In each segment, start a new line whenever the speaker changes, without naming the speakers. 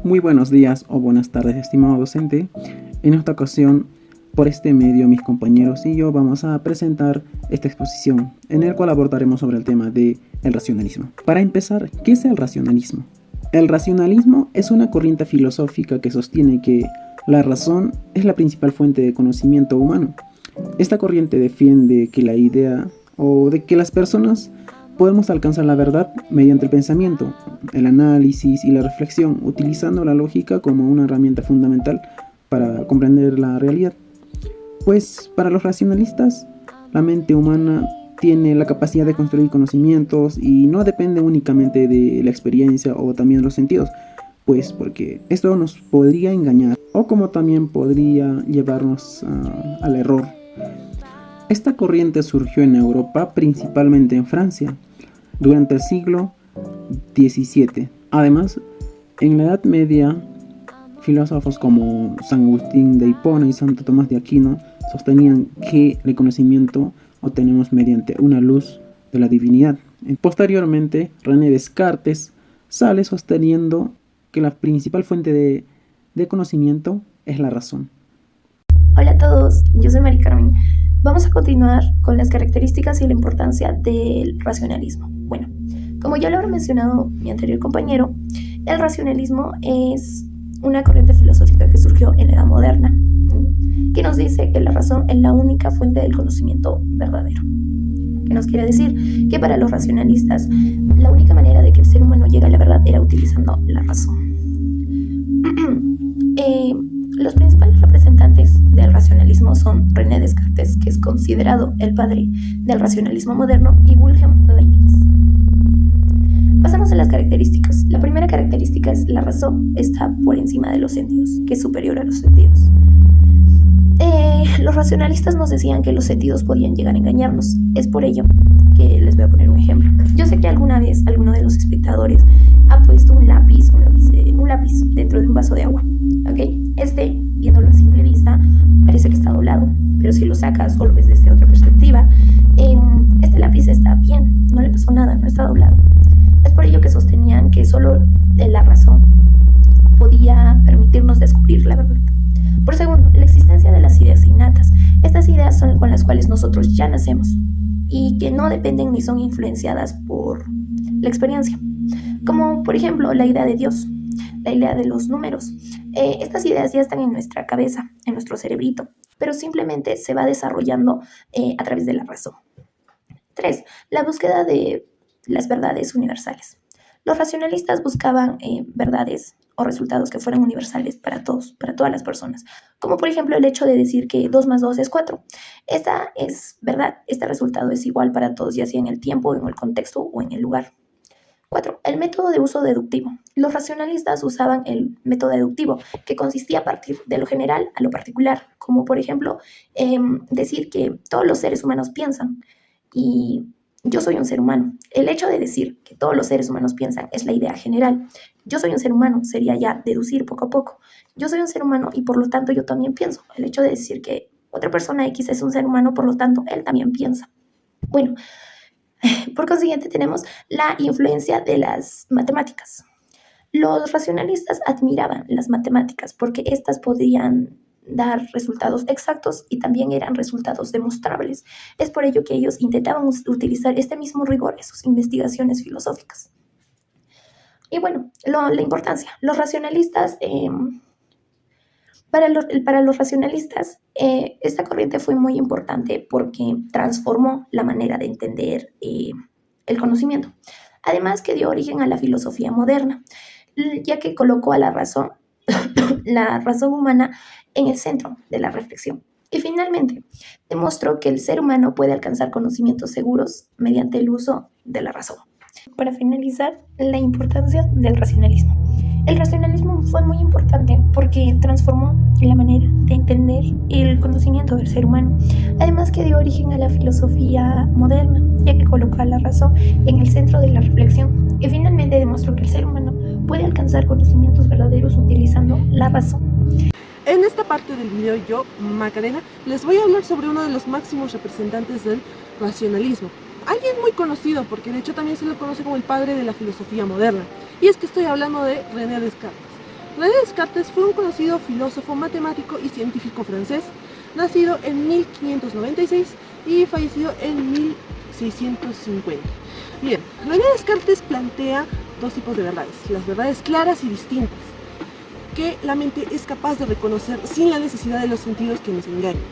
Muy buenos días o buenas tardes, estimado docente. En esta ocasión, por este medio, mis compañeros y yo vamos a presentar esta exposición, en el cual abordaremos sobre el tema del racionalismo. Para empezar, ¿qué es el racionalismo? El racionalismo es una corriente filosófica que sostiene que la razón es la principal fuente de conocimiento humano. Esta corriente defiende que la idea o de que las personas podemos alcanzar la verdad mediante el pensamiento, el análisis y la reflexión, utilizando la lógica como una herramienta fundamental para comprender la realidad. Pues para los racionalistas, la mente humana tiene la capacidad de construir conocimientos y no depende únicamente de la experiencia o también de los sentidos, pues porque esto nos podría engañar o como también podría llevarnos al error. Esta corriente surgió en Europa, principalmente en Francia, durante el siglo XVII. Además, en la Edad Media, filósofos como San Agustín de Hipona y Santo Tomás de Aquino sostenían que el conocimiento obtenemos mediante una luz de la divinidad. Posteriormente, René Descartes sale sosteniendo que la principal fuente de conocimiento es la razón.
Hola a todos, yo soy Mari Carmen. Vamos a continuar con las características y la importancia del racionalismo. Bueno, como ya lo habrá mencionado mi anterior compañero, el racionalismo es una corriente filosófica que surgió en la Edad Moderna, que nos dice que la razón es la única fuente del conocimiento verdadero. ¿Qué nos quiere decir? Que para los racionalistas, la única manera de que el ser humano llegue a la verdad era utilizando la razón. Los principales representantes del racionalismo son René Descartes, que es considerado el padre del racionalismo moderno, y Wilhelm Leibniz. Pasamos a las características. La primera característica es la razón está por encima de los sentidos, que es superior a los sentidos. Los racionalistas nos decían que los sentidos podían llegar a engañarnos. Es por ello que les voy a poner un ejemplo. Yo sé que alguna vez alguno de los espectadores ha puesto un lápiz dentro de un vaso de agua, ¿ok? Viéndolo a simple vista, parece que está doblado, pero si lo sacas o lo ves desde otra perspectiva, este lápiz está bien, no le pasó nada, no está doblado. Es por ello que sostenían que solo la razón podía permitirnos descubrir la verdad. Por segundo, la existencia de las ideas innatas. Estas ideas son con las cuales nosotros ya nacemos y que no dependen ni son influenciadas por la experiencia, como por ejemplo la idea de Dios, la idea de los números. Estas ideas ya están en nuestra cabeza, en nuestro cerebrito, pero simplemente se va desarrollando a través de la razón. 3. La búsqueda de las verdades universales. Los racionalistas buscaban verdades o resultados que fueran universales para todos, para todas las personas, como por ejemplo el hecho de decir que 2 más 2 es 4. Esta es verdad, este resultado es igual para todos, ya sea en el tiempo, en el contexto o en el lugar. 4. El método de uso deductivo. Los racionalistas usaban el método deductivo, que consistía a partir de lo general a lo particular, como por ejemplo decir que todos los seres humanos piensan y yo soy un ser humano. El hecho de decir que todos los seres humanos piensan es la idea general. Yo soy un ser humano sería ya deducir poco a poco. Yo soy un ser humano y por lo tanto yo también pienso. El hecho de decir que otra persona X es un ser humano, por lo tanto él también piensa. Bueno, por consiguiente tenemos la influencia de las matemáticas. Los racionalistas admiraban las matemáticas porque éstas podían dar resultados exactos y también eran resultados demostrables. Es por ello que ellos intentaban utilizar este mismo rigor en sus investigaciones filosóficas. Y bueno, la importancia. Los racionalistas, para los racionalistas, esta corriente fue muy importante porque transformó la manera de entender el conocimiento. Además que dio origen a la filosofía moderna, ya que colocó a la razón humana en el centro de la reflexión. Y finalmente, demostró que el ser humano puede alcanzar conocimientos seguros mediante el uso de la razón. Para finalizar, la importancia del racionalismo. El racionalismo fue muy importante porque transformó la manera de entender el conocimiento del ser humano, además que dio origen a la filosofía moderna, ya que colocó a la razón en el centro de la reflexión y finalmente demostró que el ser humano puede alcanzar conocimientos verdaderos utilizando la razón.
En esta parte del video yo, Macarena, les voy a hablar sobre uno de los máximos representantes del racionalismo, alguien muy conocido, porque de hecho también se lo conoce como el padre de la filosofía moderna. Y es que estoy hablando de René Descartes. René Descartes fue un conocido filósofo, matemático y científico francés, nacido en 1596 y fallecido en 1650. Bien, René Descartes plantea dos tipos de verdades, las verdades claras y distintas, que la mente es capaz de reconocer sin la necesidad de los sentidos que nos engañan.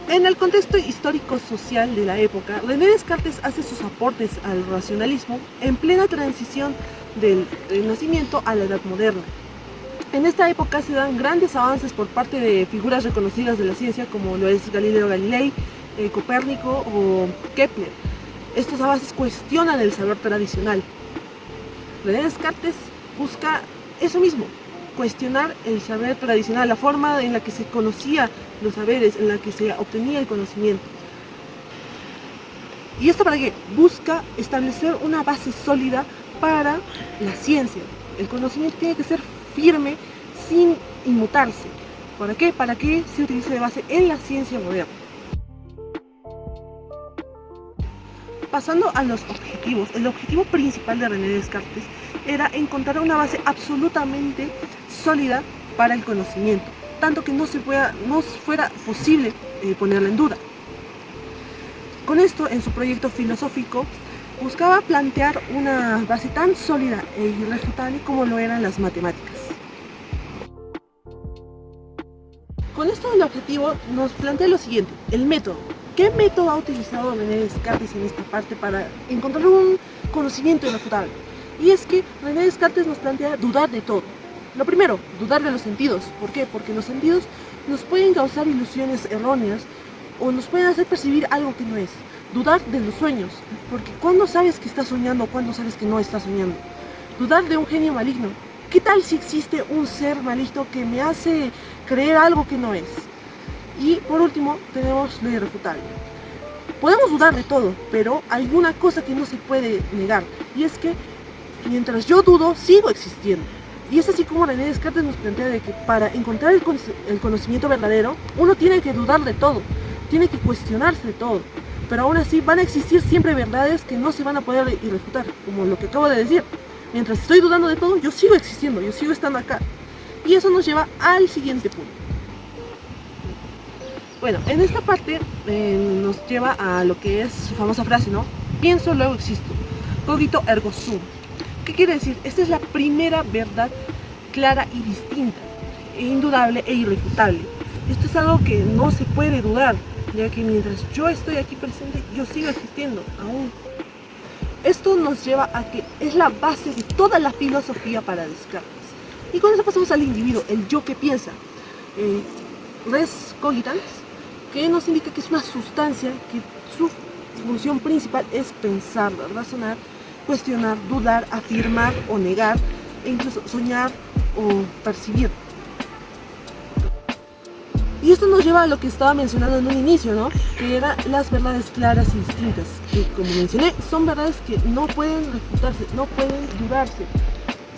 En el contexto histórico-social de la época, René Descartes hace sus aportes al racionalismo en plena transición del Renacimiento a la Edad Moderna. En esta época se dan grandes avances por parte de figuras reconocidas de la ciencia como lo es Galileo Galilei, Copérnico o Kepler. Estos avances cuestionan el saber tradicional. René Descartes busca eso mismo, cuestionar el saber tradicional, la forma en la que se conocía los saberes, en la que se obtenía el conocimiento. ¿Y esto para qué? Busca establecer una base sólida para la ciencia. El conocimiento tiene que ser firme, sin inmutarse. ¿Para qué? Para que se utilice de base en la ciencia moderna. Pasando a los objetivos, el objetivo principal de René Descartes era encontrar una base absolutamente sólida para el conocimiento, tanto que no fuera posible ponerla en duda. Con esto, en su proyecto filosófico, buscaba plantear una base tan sólida e irrefutable como lo eran las matemáticas. Con esto el objetivo nos plantea lo siguiente, el método. ¿Qué método ha utilizado René Descartes en esta parte para encontrar un conocimiento irrefutable? Y es que René Descartes nos plantea dudar de todo. Lo primero, dudar de los sentidos. ¿Por qué? Porque los sentidos nos pueden causar ilusiones erróneas o nos pueden hacer percibir algo que no es. Dudar de los sueños, porque ¿cuándo sabes que estás soñando o cuándo sabes que no estás soñando? Dudar de un genio maligno. ¿Qué tal si existe un ser maligno que me hace creer algo que no es? Y por último, tenemos lo irrefutable. Podemos dudar de todo, pero hay una cosa que no se puede negar, y es que mientras yo dudo, sigo existiendo. Y es así como René Descartes nos plantea de que para encontrar el conocimiento verdadero, uno tiene que dudar de todo, tiene que cuestionarse de todo. Pero aún así van a existir siempre verdades que no se van a poder irrefutar, como lo que acabo de decir. Mientras estoy dudando de todo, yo sigo existiendo, yo sigo estando acá. Y eso nos lleva al siguiente punto. Bueno, en esta parte nos lleva a lo que es su famosa frase, ¿no? Pienso, luego existo. Cogito ergo sum. ¿Qué quiere decir? Esta es la primera verdad clara y distinta, indudable e irrefutable. Esto es algo que no se puede dudar, ya que mientras yo estoy aquí presente, yo sigo existiendo aún. Esto nos lleva a que es la base de toda la filosofía para Descartes. Y con eso pasamos al individuo, el yo que piensa. Res cogitans, que nos indica que es una sustancia que su función principal es pensar, razonar, cuestionar, dudar, afirmar o negar, e incluso soñar o percibir. Y esto nos lleva a lo que estaba mencionando en un inicio, ¿no? Que eran las verdades claras y distintas, que como mencioné, son verdades que no pueden refutarse, no pueden dudarse.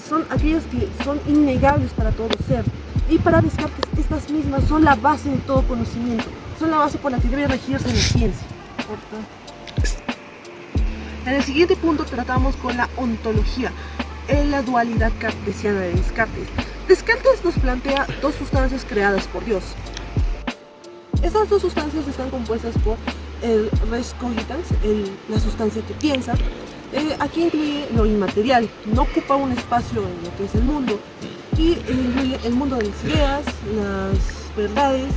Son aquellas que son innegables para todo ser. Y para Descartes, estas mismas son la base de todo conocimiento, son la base por la que debe regirse la ciencia. En el siguiente punto tratamos con la ontología, en la dualidad cartesiana de Descartes. Descartes nos plantea dos sustancias creadas por Dios. Estas dos sustancias están compuestas por el res cogitans, la sustancia que piensa. Aquí incluye lo inmaterial, no ocupa un espacio en lo que es el mundo, y incluye el mundo de las ideas, las verdades,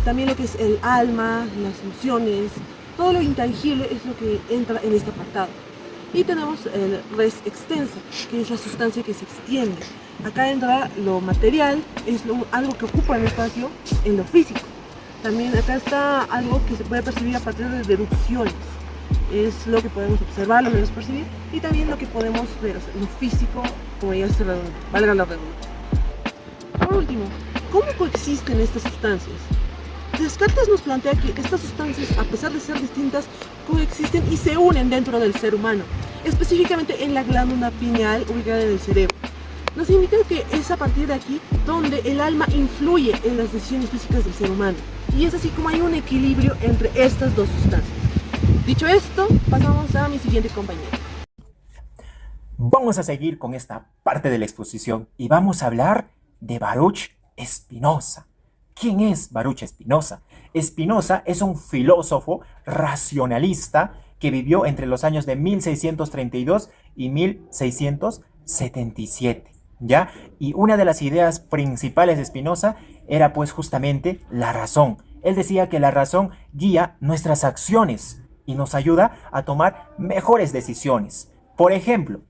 también lo que es el alma, las emociones, todo lo intangible es lo que entra en este apartado. Y tenemos el res extensa, que es la sustancia que se extiende. Acá entra lo material, es algo que ocupa el espacio en lo físico. También acá está algo que se puede percibir a partir de deducciones. Es lo que podemos observar, lo que podemos percibir, y también lo que podemos ver, o sea, lo físico, como ya se valga la redundancia. Por último, ¿cómo coexisten estas sustancias? Descartes nos plantea que estas sustancias, a pesar de ser distintas, coexisten y se unen dentro del ser humano, específicamente en la glándula pineal ubicada en el cerebro. nos indica que es a partir de aquí donde el alma influye en las decisiones físicas del ser humano. Y es así como hay un equilibrio entre estas dos sustancias. Dicho esto, pasamos a mi siguiente compañero.
Vamos a seguir con esta parte de la exposición y vamos a hablar de Baruch Spinoza. ¿Quién es Baruch Spinoza? Spinoza es un filósofo racionalista que vivió entre los años de 1632 y 1677, ¿ya? Y una de las ideas principales de Spinoza era pues justamente la razón. Él decía que la razón guía nuestras acciones y nos ayuda a tomar mejores decisiones. Por ejemplo,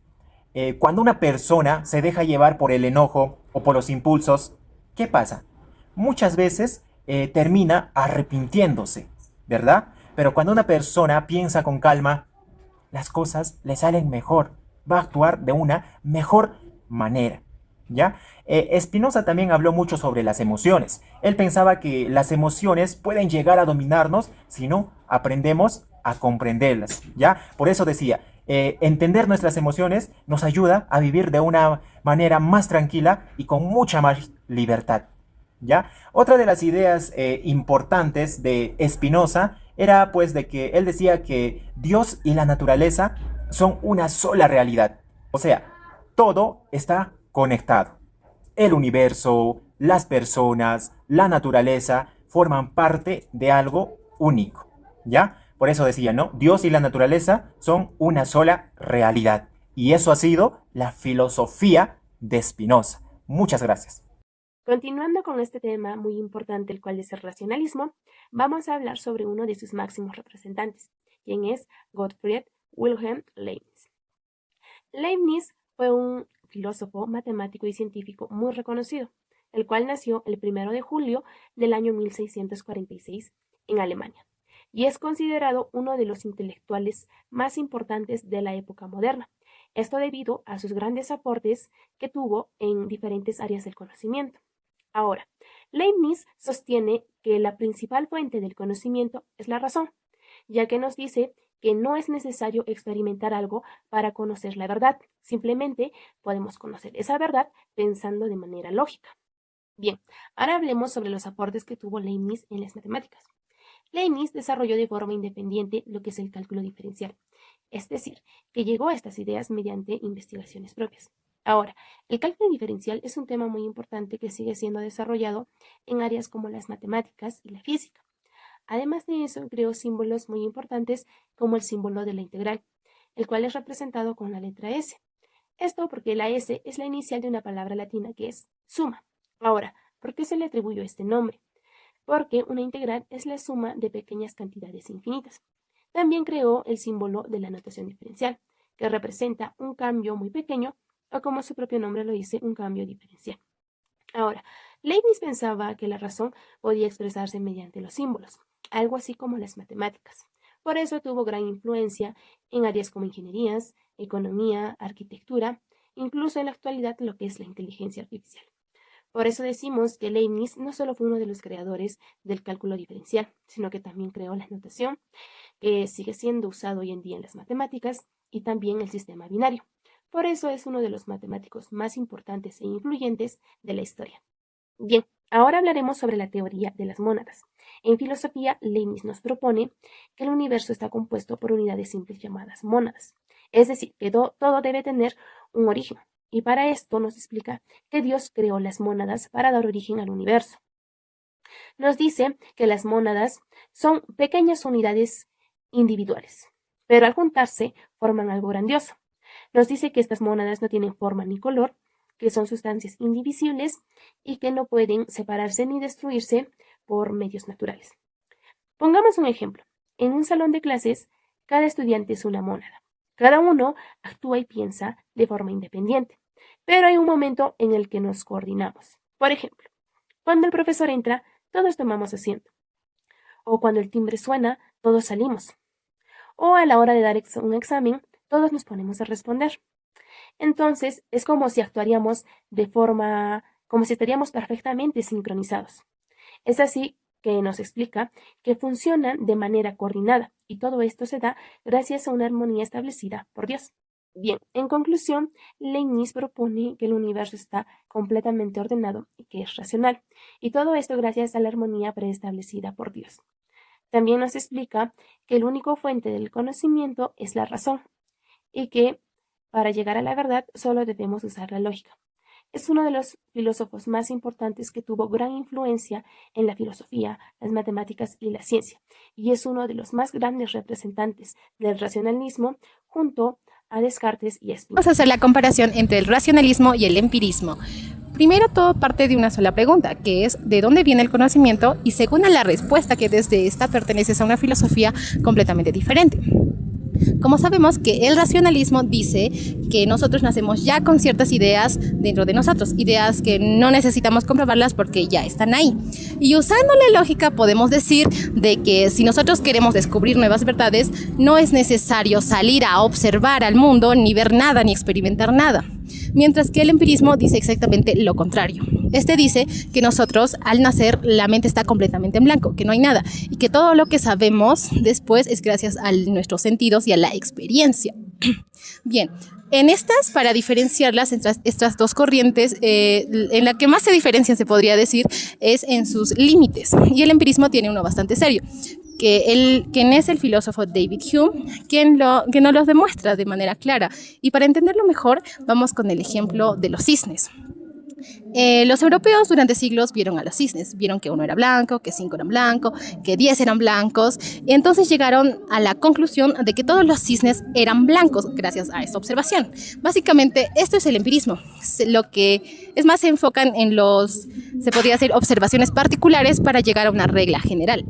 cuando una persona se deja llevar por el enojo o por los impulsos, ¿qué pasa? Muchas veces termina arrepintiéndose, ¿verdad? Pero cuando una persona piensa con calma, las cosas le salen mejor, va a actuar de una mejor manera, ¿ya? Spinoza también habló mucho sobre las emociones. Él pensaba que las emociones pueden llegar a dominarnos si no aprendemos a comprenderlas, ¿ya? Por eso decía, entender nuestras emociones nos ayuda a vivir de una manera más tranquila y con mucha más libertad, ¿ya? Otra de las ideas importantes de Spinoza era pues de que él decía que Dios y la naturaleza son una sola realidad. O sea, todo está conectado. El universo, las personas, la naturaleza forman parte de algo único, ¿ya? Por eso decía, ¿no? Dios y la naturaleza son una sola realidad. Y eso ha sido la filosofía de Spinoza. Muchas gracias.
Continuando con este tema muy importante, el cual es el racionalismo, vamos a hablar sobre uno de sus máximos representantes, quien es Gottfried Wilhelm Leibniz. Leibniz fue un filósofo, matemático y científico muy reconocido, el cual nació el 1 de julio del año 1646 en Alemania, y es considerado uno de los intelectuales más importantes de la época moderna. Esto debido a sus grandes aportes que tuvo en diferentes áreas del conocimiento. Ahora, Leibniz sostiene que la principal fuente del conocimiento es la razón, ya que nos dice que no es necesario experimentar algo para conocer la verdad, simplemente podemos conocer esa verdad pensando de manera lógica. Bien, ahora hablemos sobre los aportes que tuvo Leibniz en las matemáticas. Leibniz desarrolló de forma independiente lo que es el cálculo diferencial, es decir, que llegó a estas ideas mediante investigaciones propias. Ahora, el cálculo diferencial es un tema muy importante que sigue siendo desarrollado en áreas como las matemáticas y la física. Además de eso, creó símbolos muy importantes como el símbolo de la integral, el cual es representado con la letra S. Esto porque la S es la inicial de una palabra latina que es suma. Ahora, ¿por qué se le atribuyó este nombre? Porque una integral es la suma de pequeñas cantidades infinitas. También creó el símbolo de la notación diferencial, que representa un cambio muy pequeño o como su propio nombre lo dice, un cambio diferencial. Ahora, Leibniz pensaba que la razón podía expresarse mediante los símbolos, algo así como las matemáticas. Por eso tuvo gran influencia en áreas como ingenierías, economía, arquitectura, incluso en la actualidad lo que es la inteligencia artificial. Por eso decimos que Leibniz no solo fue uno de los creadores del cálculo diferencial, sino que también creó la notación, que sigue siendo usado hoy en día en las matemáticas, y también el sistema binario. Por eso es uno de los matemáticos más importantes e influyentes de la historia. Bien, ahora hablaremos sobre la teoría de las mónadas. En filosofía, Leibniz nos propone que el universo está compuesto por unidades simples llamadas mónadas. Es decir, que todo debe tener un origen. Y para esto nos explica que Dios creó las mónadas para dar origen al universo. Nos dice que las mónadas son pequeñas unidades individuales, pero al juntarse forman algo grandioso. Nos dice que estas mónadas no tienen forma ni color, que son sustancias indivisibles y que no pueden separarse ni destruirse por medios naturales. Pongamos un ejemplo. En un salón de clases, cada estudiante es una mónada. Cada uno actúa y piensa de forma independiente, pero hay un momento en el que nos coordinamos. Por ejemplo, cuando el profesor entra, todos tomamos asiento. O cuando el timbre suena, todos salimos. O a la hora de dar un examen, todos nos ponemos a responder. Entonces, es como si actuaríamos como si estaríamos perfectamente sincronizados. Es así que nos explica que funcionan de manera coordinada y todo esto se da gracias a una armonía establecida por Dios. Bien, en conclusión, Leibniz propone que el universo está completamente ordenado y que es racional, y todo esto gracias a la armonía preestablecida por Dios. También nos explica que el único fuente del conocimiento es la razón, y que para llegar a la verdad solo debemos usar la lógica. Es uno de los filósofos más importantes que tuvo gran influencia en la filosofía, las matemáticas y la ciencia, y es uno de los más grandes representantes del racionalismo junto a Descartes y Spinoza.
Vamos a hacer la comparación entre el racionalismo y el empirismo. Primero, todo parte de una sola pregunta, que es ¿de dónde viene el conocimiento? Y segunda, la respuesta, que desde esta perteneces a una filosofía completamente diferente. Como sabemos que el racionalismo dice que nosotros nacemos ya con ciertas ideas dentro de nosotros, ideas que no necesitamos comprobarlas porque ya están ahí. Y usando la lógica podemos decir de que si nosotros queremos descubrir nuevas verdades, no es necesario salir a observar al mundo, ni ver nada, ni experimentar nada. Mientras que el empirismo dice exactamente lo contrario. Este dice que nosotros al nacer la mente está completamente en blanco, que no hay nada y que todo lo que sabemos después es gracias a nuestros sentidos y a la experiencia. Bien, en estas, para diferenciarlas entre estas dos corrientes, en la que más se diferencian, se podría decir, es en sus límites. Y el empirismo tiene uno bastante serio, quien es el filósofo David Hume, que nos los demuestra de manera clara. Y para entenderlo mejor, vamos con el ejemplo de los cisnes. Los europeos durante siglos vieron a los cisnes, vieron que uno era blanco, que 5 eran blancos, que 10 eran blancos, y entonces llegaron a la conclusión de que todos los cisnes eran blancos gracias a esta observación. Básicamente esto es el empirismo, lo que es más se enfocan en se podría hacer observaciones particulares para llegar a una regla general.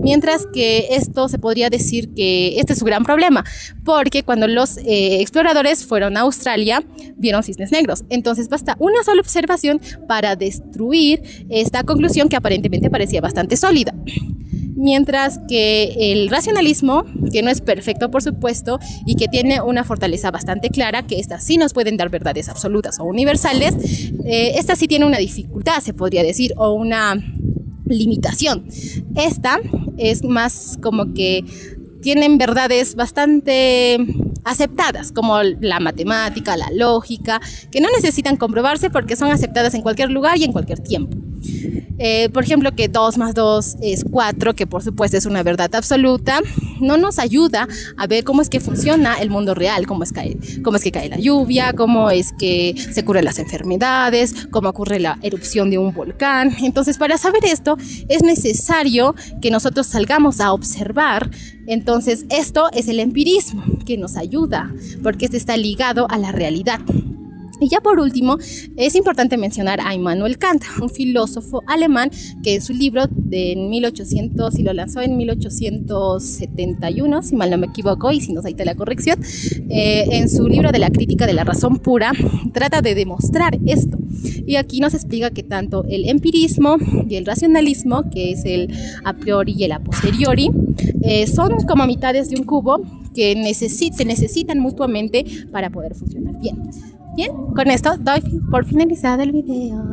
Mientras que esto se podría decir que este es su gran problema, porque cuando los exploradores fueron a Australia, vieron cisnes negros. Entonces basta una sola observación para destruir esta conclusión que aparentemente parecía bastante sólida. Mientras que el racionalismo, que no es perfecto por supuesto, y que tiene una fortaleza bastante clara, que estas sí nos pueden dar verdades absolutas o universales, esta sí tiene una dificultad, se podría decir, o una limitación. Esta es más como que tienen verdades bastante aceptadas, como la matemática, la lógica, que no necesitan comprobarse porque son aceptadas en cualquier lugar y en cualquier tiempo. Por ejemplo, que 2 más 2 es 4, que por supuesto es una verdad absoluta, no nos ayuda a ver cómo es que funciona el mundo real, cómo es que cae la lluvia, cómo es que se curan las enfermedades, cómo ocurre la erupción de un volcán. Entonces, para saber esto, es necesario que nosotros salgamos a observar. Entonces, esto es el empirismo, que nos ayuda, porque este está ligado a la realidad. Y ya por último, es importante mencionar a Immanuel Kant, un filósofo alemán que en su libro de 1800, y lo lanzó en 1871, si mal no me equivoco, y si no, ahí está la corrección, en su libro de la crítica de la razón pura, trata de demostrar esto. Y aquí nos explica que tanto el empirismo y el racionalismo, que es el a priori y el a posteriori, son como mitades de un cubo que se necesitan mutuamente para poder funcionar bien. Bien, con esto doy por finalizado el video.